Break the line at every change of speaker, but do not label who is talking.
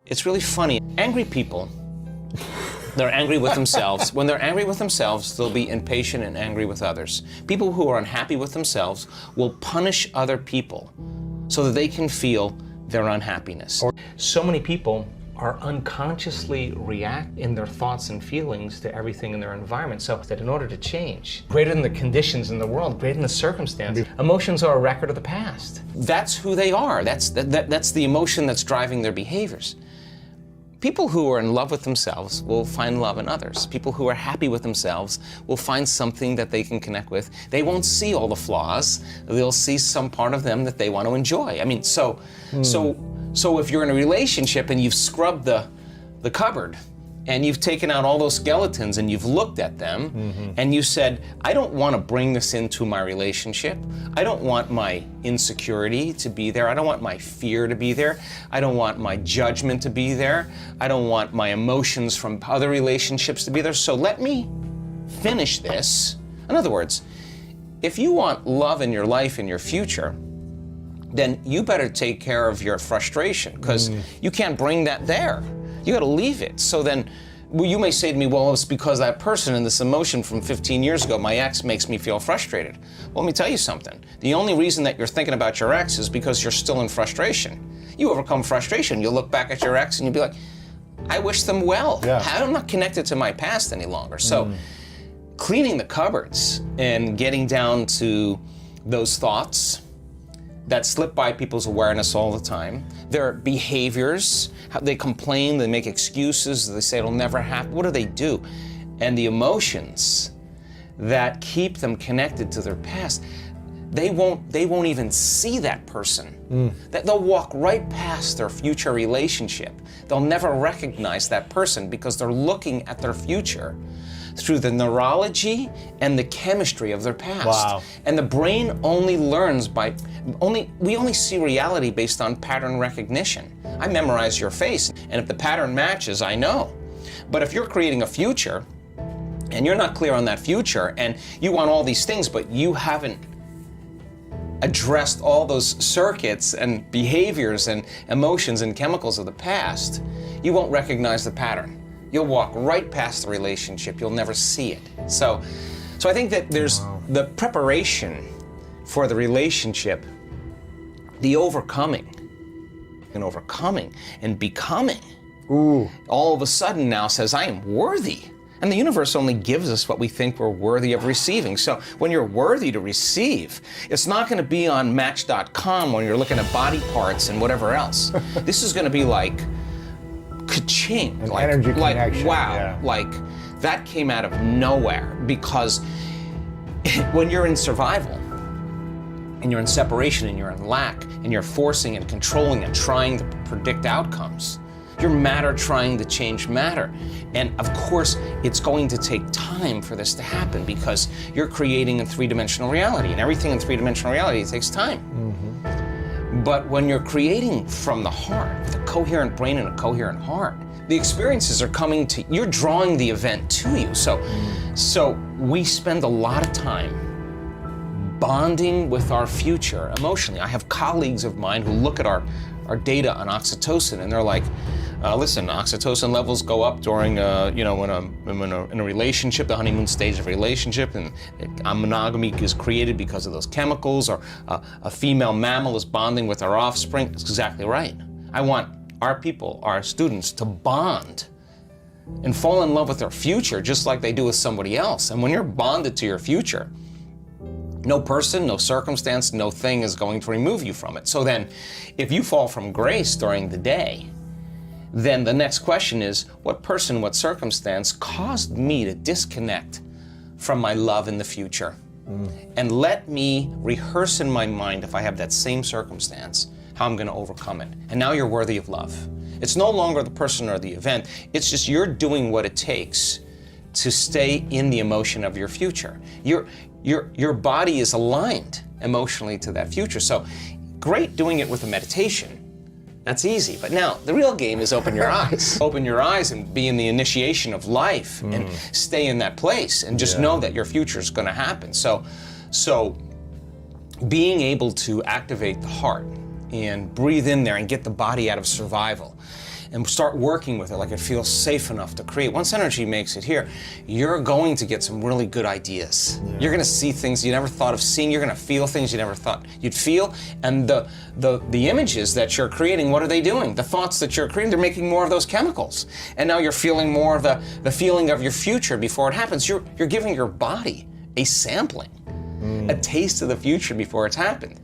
It's really funny. Angry people, they're angry with themselves. When they're angry with themselves, they'll be impatient and angry with others. People who are unhappy with themselves will punish other people so that they can feel their unhappiness. So many people are unconsciously react in their thoughts and feelings to everything in their environment. So that in order to change, greater than the conditions in the world, greater than the circumstance, emotions are a record of the past. That's who they are. That's the emotion that's driving their behaviors. People who are in love with themselves will find love in others. People who are happy with themselves will find something that they can connect with. They won't see all the flaws. They'll see some part of them that they want to enjoy. I mean, so if you're in a relationship and you've scrubbed the cupboard and you've taken out all those skeletons and you've looked at them and you said, I don't want to bring this into my relationship. I don't want my insecurity to be there. I don't want my fear to be there. I don't want my judgment to be there. I don't want my emotions from other relationships to be there. So let me finish this. In other words, if you want love in your life, in your future, then you better take care of your frustration, because you can't bring that there. You got to leave it. So then, well, you may say to me, well, it's because that person and this emotion from 15 years ago, my ex, makes me feel frustrated. Well, let me tell you something. The only reason that you're thinking about your ex is because you're still in frustration. You overcome frustration, you'll look back at your ex and you'll be like, I wish them well. Yeah. I'm not connected to my past any longer. So cleaning the cupboards and getting down to those thoughts that slip by people's awareness all the time, their behaviors, how they complain, they make excuses, they say it'll never happen. What do? And the emotions that keep them connected to their past, they won't even see that person. That they'll walk right past their future relationship. They'll never recognize that person because they're looking at their future through the neurology and the chemistry of their past. Wow. And the brain only learns we only see reality based on pattern recognition. I memorize your face, and if the pattern matches, I know. But if you're creating a future, and you're not clear on that future, and you want all these things, but you haven't addressed all those circuits and behaviors and emotions and chemicals of the past, you won't recognize the pattern. You'll walk right past the relationship. You'll never see it. So I think that there's the preparation for the relationship, the overcoming and becoming. All of a sudden now says, I am worthy. And the universe only gives us what we think we're worthy of receiving. So when you're worthy to receive, it's not going to be on Match.com when you're looking at body parts and whatever else. This is going to be like ka-ching,
an energy connection.
Wow, like that came out of nowhere, because when you're in survival and you're in separation and you're in lack and you're forcing and controlling and trying to predict outcomes, you're matter trying to change matter. And of course, it's going to take time for this to happen because you're creating a three-dimensional reality, and everything in three-dimensional reality takes time. But when you're creating from the heart, with a coherent brain and a coherent heart, the experiences are coming to, you're drawing the event to you. So we spend a lot of time bonding with our future emotionally. I have colleagues of mine who look at our data on oxytocin, and they're like, listen, oxytocin levels go up during, in a relationship, the honeymoon stage of a relationship, and monogamy is created because of those chemicals, or a female mammal is bonding with her offspring. That's exactly right. I want our people, our students, to bond and fall in love with their future just like they do with somebody else. And when you're bonded to your future, no person, no circumstance, no thing is going to remove you from it. So then, if you fall from grace during the day, then the next question is, what person, what circumstance caused me to disconnect from my love in the future? And let me rehearse in my mind, if I have that same circumstance, how I'm going to overcome it. And now you're worthy of love. It's no longer the person or the event. It's just you're doing what it takes to stay in the emotion of your future. Your body is aligned emotionally to that future. So great doing it with a meditation. That's easy. But now the real game is open your eyes. Open your eyes and be in the initiation of life and stay in that place and just know that your future is going to happen. So being able to activate the heart and breathe in there and get the body out of survival and start working with it like it feels safe enough to create. Once energy makes it here, you're going to get some really good ideas. Yeah. You're going to see things you never thought of seeing. You're going to feel things you never thought you'd feel. And the images that you're creating, what are they doing? The thoughts that you're creating, they're making more of those chemicals. And now you're feeling more of the feeling of your future before it happens. You're giving your body a sampling, a taste of the future before it's happened.